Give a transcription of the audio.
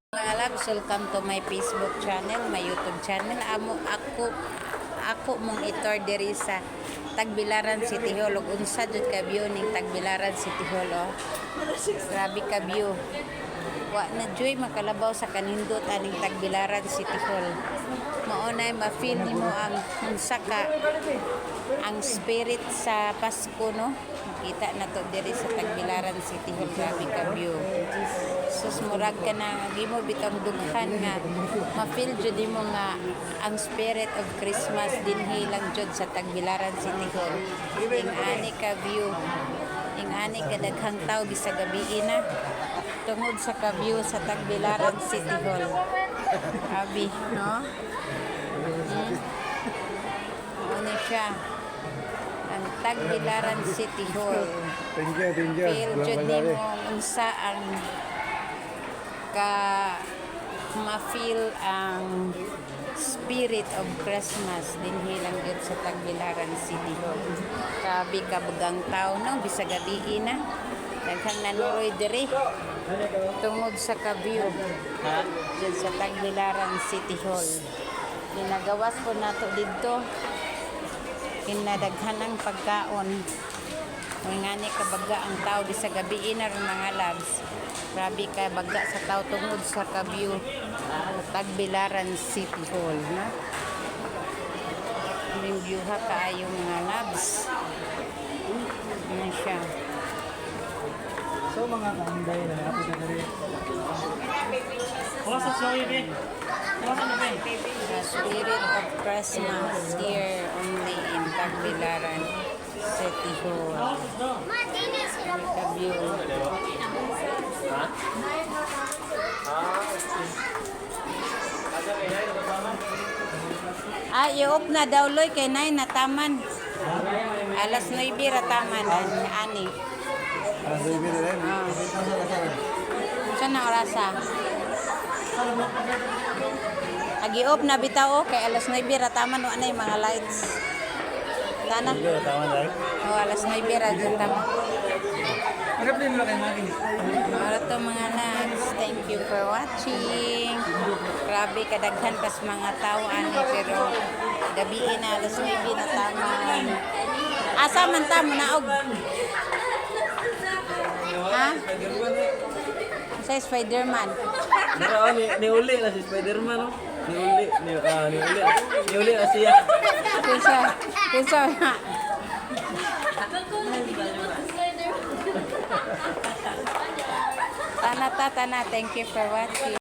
Mga loves, welcome to my Facebook channel, my YouTube channel. Ako mong itor diri sa Tagbilaran City Hall. Ug unsa jud ka view ning Tagbilaran City Hall, oh. Grabe ka view. Wa na joy makalabaw sa kanindot aning Tagbilaran City Hall. Mao nay ma-feel nimo ang unsa ka ang spirit sa Pasko, no? Makita na to diri sa Tagbilaran City Hall. Grabe ka view. Sus murag ka na gimo bitang dughan nga ma-feel jud mo nga ang spirit of Christmas dinhi lang jud sa Tagbilaran City Hall. Ing ani ka view, ing ani ka daghang tawo bisag gabi na tungod sa ka view sa Tagbilaran City Hall. Abi, no? Ano siya? Ang Tagbilaran City Hall. Thank you. Feel jud nimo unsa ang ma-feel ang spirit of Christmas dinhi lang jud sa Tagbilaran City Hall. Grabe ka bugang tawo, no? Bisag gabi na daghang nanuroy diri tungod sa ka-view dyan sa Tagbilaran City Hall. Ginagawas po nato dito kinadaghan ng pagkaon nga ni kabaga ang tao di sa gabi na rin mga labs. Grabe ka baga sa tao tungod sa ka-view Tagbilaran City Hall, na yung view ha kaayo mga labs. Ano siya? So mga kaanday na nakapunta na rin. The spirit of Christmas here only in Tagbilaran City Hall. Ka-view. I-off na daw loy kay nay nataman. Alas 9 rataman ani. Alas 2 na rin. Saan ang orasa? Agi-off na bitaw kay alas 9 rataman wa nay mga lights. Sana? Tama na rin. Oh, alas 9 rataman. Harap din mo kayo makinig. Para to mga nags, thank you for watching. Grabe kadaghan pas mga tao ani pero gabi na alas 9 na taman. Asa man ta mo naog? Ha? Sa Spider-Man. Pero niuli na si Spider-Man, no? Niuli na siya. Kinsa na. Tana. Thank you for watching.